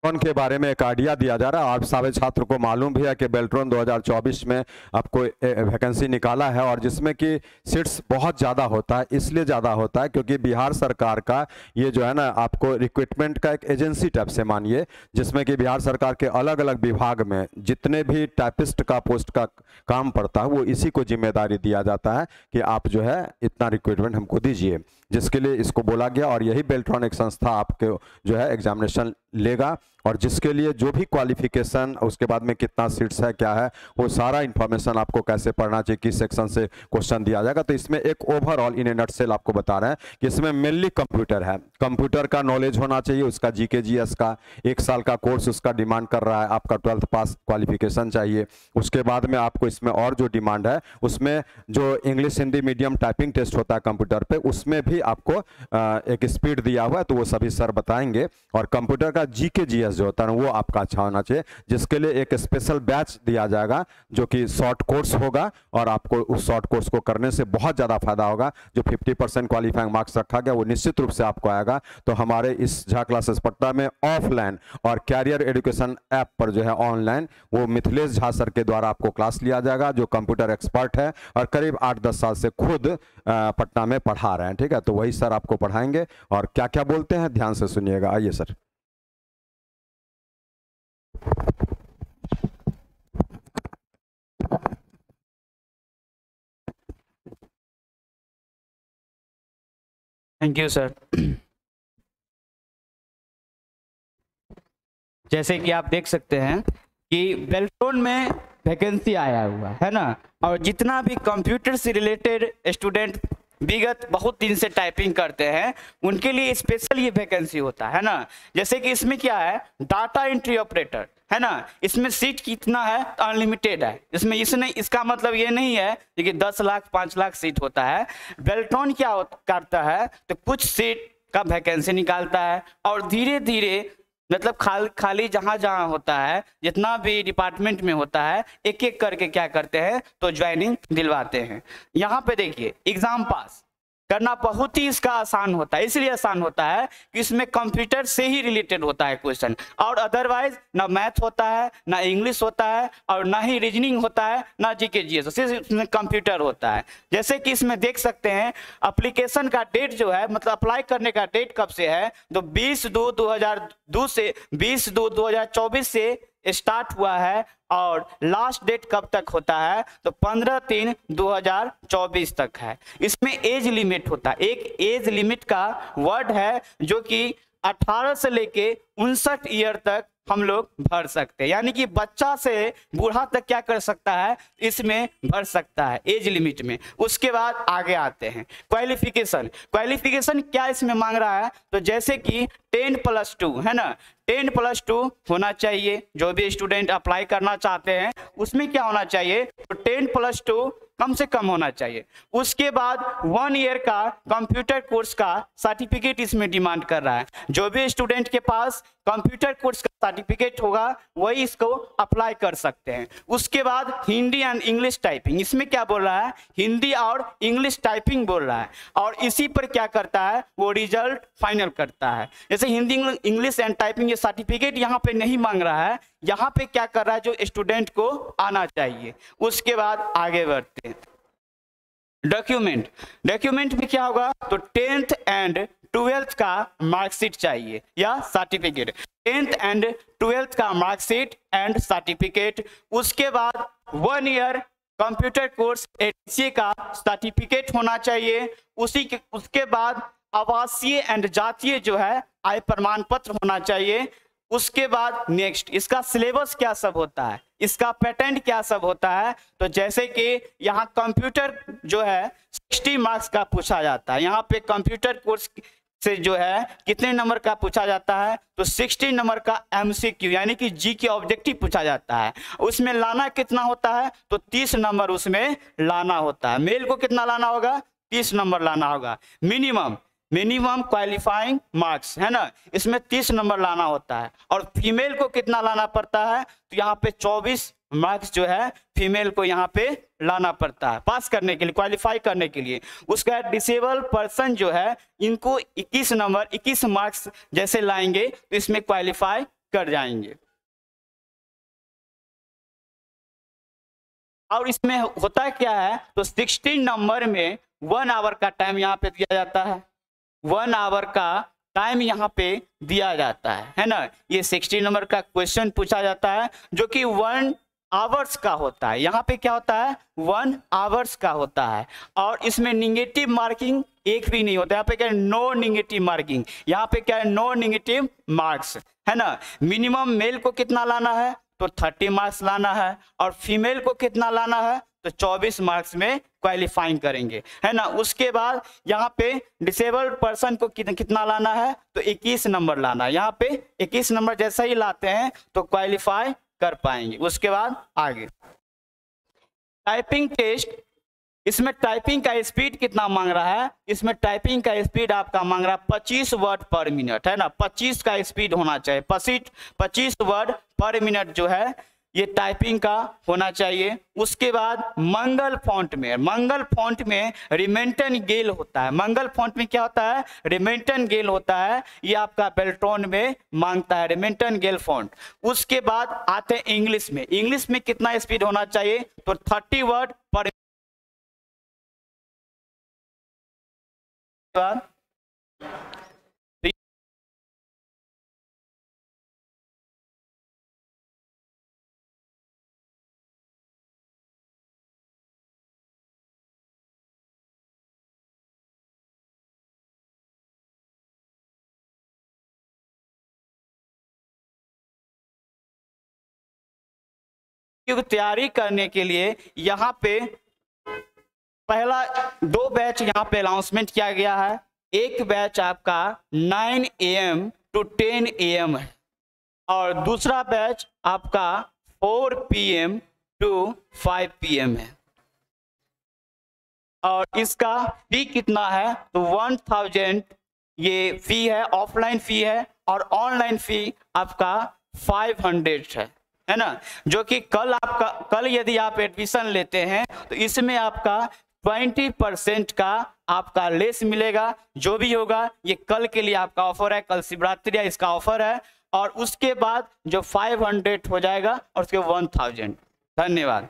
बेल्ट्रॉन के बारे में एक आइडिया दिया जा रहा है। आप सभी छात्र को मालूम भी है कि बेल्ट्रॉन 2024 में आपको वैकेंसी निकाला है और जिसमें कि सीट्स बहुत ज़्यादा होता है। इसलिए ज़्यादा होता है क्योंकि बिहार सरकार का ये जो है ना आपको रिक्रूटमेंट का एक एजेंसी टाइप से मानिए, जिसमें कि बिहार सरकार के अलग अलग विभाग में जितने भी टाइपिस्ट का पोस्ट का काम पड़ता है वो इसी को जिम्मेदारी दिया जाता है कि आप जो है इतना रिक्रूटमेंट हमको दीजिए, जिसके लिए इसको बोला गया। और यही बेल्ट्रॉन एक संस्था आपके जो है एग्जामिनेशन लेगा और जिसके लिए जो भी क्वालिफिकेशन, उसके बाद में कितना सीट्स है क्या है, वो सारा इंफॉर्मेशन आपको कैसे पढ़ना चाहिए, किस सेक्शन से क्वेश्चन दिया जाएगा। तो इसमें एक ओवरऑल इन ए नटसेल आपको बता रहे हैं कि इसमें मेनली कंप्यूटर है, कंप्यूटर का नॉलेज होना चाहिए, उसका जीके जीएस का 1 साल का कोर्स उसका डिमांड कर रहा है, आपका 12th पास क्वालिफिकेशन चाहिए। उसके बाद में आपको इसमें और जो डिमांड है उसमें जो English Hindi medium typing test होता है कंप्यूटर पे, उसमें भी आपको एक स्पीड दिया हुआ है, तो वो सभी सर बताएंगे। और कंप्यूटर का जीके जीएस जो होता है वो आपका अच्छा होना चाहिए, जिसके लिए एक स्पेशल बैच दिया जाएगा जो कि शॉर्ट कोर्स होगा और आपको उस शॉर्ट कोर्स को करने से बहुत ज़्यादा फायदा होगा। जो 50% क्वालिफाइंग मार्क्स रखा गया वो निश्चित रूप से आपको आएगा। तो हमारे इस झा क्लासेस पटना में ऑफलाइन और कैरियर एजुकेशन ऐप पर जो है ऑनलाइन वो मिथिलेश झा सर के द्वारा आपको क्लास लिया जाएगा, जो कंप्यूटर एक्सपर्ट है और करीब 8-10 साल से खुद पटना में पढ़ा रहे हैं। ठीक है, तो वही सर आपको पढ़ाएंगे और क्या क्या बोलते हैं ध्यान से सुनिएगा। आइए सर। Thank you sir. जैसे कि आप देख सकते हैं कि बेल्ट्रॉन में वैकेंसी आया हुआ है ना, और जितना भी कंप्यूटर से रिलेटेड स्टूडेंट विगत बहुत दिन से टाइपिंग करते हैं उनके लिए स्पेशल ये वैकेंसी होता है ना। जैसे कि इसमें क्या है, डाटा एंट्री ऑपरेटर है ना, इसमें सीट कितना है, अनलिमिटेड है। इसमें इसका मतलब ये नहीं है कि 10 लाख 5 लाख सीट होता है। बेल्ट्रॉन क्या करता है तो कुछ सीट का वैकेंसी निकालता है और धीरे धीरे मतलब खाली जहाँ जहाँ होता है, जितना भी डिपार्टमेंट में होता है, एक एक करके क्या करते हैं तो ज्वाइनिंग दिलवाते हैं। यहाँ पे देखिए एग्जाम पास करना बहुत ही इसका आसान होता है। इसलिए आसान होता है कि इसमें कंप्यूटर से ही रिलेटेड होता है क्वेश्चन, और अदरवाइज ना मैथ होता है, ना इंग्लिश होता है, और ना ही रीजनिंग होता है, ना जीके जीएस, सिर्फ इसमें कंप्यूटर होता है। जैसे कि इसमें देख सकते हैं एप्लीकेशन का डेट जो है, मतलब अप्लाई करने का डेट कब से है तो 20/2/2002 से 20/2/2024 से स्टार्ट हुआ है, और लास्ट डेट कब तक होता है तो 15/3/2024 तक है। इसमें एज लिमिट होता है, एक एज लिमिट का वर्ड है जो कि 18 से लेके 59 ईयर तक हम लोग भर सकते हैं, यानी कि बच्चा से बूढ़ा तक क्या कर सकता है, इसमें भर सकता है एज लिमिट में। उसके बाद आगे आते हैं क्वालिफिकेशन क्या इसमें मांग रहा है तो जैसे कि 10+2 है ना, 10+2 होना चाहिए। जो भी स्टूडेंट अप्लाई करना चाहते हैं उसमें क्या होना चाहिए तो 10+2 कम से कम होना चाहिए। उसके बाद 1 ईयर का कंप्यूटर कोर्स का सर्टिफिकेट इसमें डिमांड कर रहा है। जो भी स्टूडेंट के पास कंप्यूटर कोर्स का सर्टिफिकेट होगा वही इसको अप्लाई कर सकते हैं। उसके बाद हिंदी एंड इंग्लिश टाइपिंग, इसमें क्या बोल रहा है, हिंदी और इंग्लिश टाइपिंग बोल रहा है, और इसी पर क्या करता है वो रिजल्ट फाइनल करता है। जैसे हिंदी इंग्लिश एंड टाइपिंग ये सर्टिफिकेट यहाँ पे नहीं मांग रहा है, यहाँ पे क्या कर रहा है जो स्टूडेंट को आना चाहिए। उसके बाद आगे बढ़ते हैं डॉक्यूमेंट में क्या होगा तो 10th एंड 12th का मार्कशीट चाहिए या सर्टिफिकेट, 10th एंड 12th का मार्कशीट एंड सर्टिफिकेट। उसके बाद 1 ईयर कंप्यूटर कोर्स एटीसी का सर्टिफिकेट होना चाहिए। उसके बाद आवासीय एंड जातीय जो है आय प्रमाण पत्र होना चाहिए। उसके बाद नेक्स्ट इसका सिलेबस क्या सब होता है, इसका पैटर्न क्या सब होता है तो जैसे कि यहाँ कंप्यूटर जो है 60 मार्क्स का पूछा जाता है। यहाँ पे कंप्यूटर कोर्स से जो है कितने नंबर का पूछा जाता है तो 60 नंबर का एमसीक्यू यानी कि जी के ऑब्जेक्टिव पूछा जाता है। उसमें लाना कितना होता है तो 30 नंबर उसमें लाना होता है। मेल को कितना लाना होगा 30 नंबर लाना होगा। मिनिमम क्वालिफाइंग मार्क्स है ना, इसमें 30 नंबर लाना होता है। और फीमेल को कितना लाना पड़ता है तो यहाँ पे 24 मार्क्स जो है फीमेल को यहाँ पे लाना पड़ता है पास करने के लिए, क्वालिफाई करने के लिए। उसका डिसेबल पर्सन जो है इनको 21 मार्क्स जैसे लाएंगे तो इसमें क्वालिफाई कर जाएंगे। और इसमें होता क्या है, तो 16 नंबर में 1 आवर का टाइम यहाँ पे दिया जाता है, 1 आवर का टाइम यहाँ पे दिया जाता है ना। ये 16 नंबर का क्वेश्चन पूछा जाता है जो कि 1 आवर्स का होता है। यहाँ पे क्या होता है, 1 आवर्स का होता है। और इसमें निगेटिव मार्किंग एक भी नहीं होता। यहाँ पे क्या है, नो निगेटिव मार्किंग। यहाँ पे क्या है, नो निगेटिव मार्क्स, है ना। मिनिमम मेल को कितना लाना है, तो 30 मार्क्स लाना है, और फीमेल को कितना लाना है, तो 24 मार्क्स में क्वालिफाइंग करेंगे, है ना। उसके बाद यहाँ पे डिसेबल्ड पर्सन को कितना लाना है, तो 21 नंबर लाना है। यहाँ पे 21 नंबर जैसा ही लाते हैं तो क्वालिफाई कर पाएंगे। उसके बाद आगे टाइपिंग टेस्ट, इसमें टाइपिंग का स्पीड कितना मांग रहा है, इसमें टाइपिंग का स्पीड आपका मांग रहा है 25 वर्ड पर मिनट, है ना। 25 का स्पीड होना चाहिए, 25 वर्ड पर मिनट जो है ये टाइपिंग का होना चाहिए। उसके बाद मंगल फॉन्ट में, मंगल फॉन्ट में रिमेंटन गेल होता है। मंगल फॉन्ट में क्या होता है, रिमेंटन गेल होता है। ये आपका बेल्ट्रॉन में मांगता है रिमेंटन गेल फॉन्ट। उसके बाद आते हैं इंग्लिश में। इंग्लिश में कितना स्पीड होना चाहिए, तो 30 वर्ड पर की तैयारी करने के लिए यहाँ पे पहला 2 बैच यहाँ पे अनाउंसमेंट किया गया है। एक बैच आपका 9 AM to 10 AM है, और दूसरा बैच आपका 4 PM to 5 PM है। और इसका फी कितना है, तो 1000 ये फी है, ऑफलाइन फी है, और ऑनलाइन फी आपका 500 है ना। जो कि कल यदि आप एडमिशन लेते हैं तो इसमें आपका 20% का आपका लेस मिलेगा। जो भी होगा ये कल के लिए आपका ऑफर है, कल शिवरात्रि है, इसका ऑफर है। और उसके बाद जो 500 हो जाएगा और उसके 1000। धन्यवाद।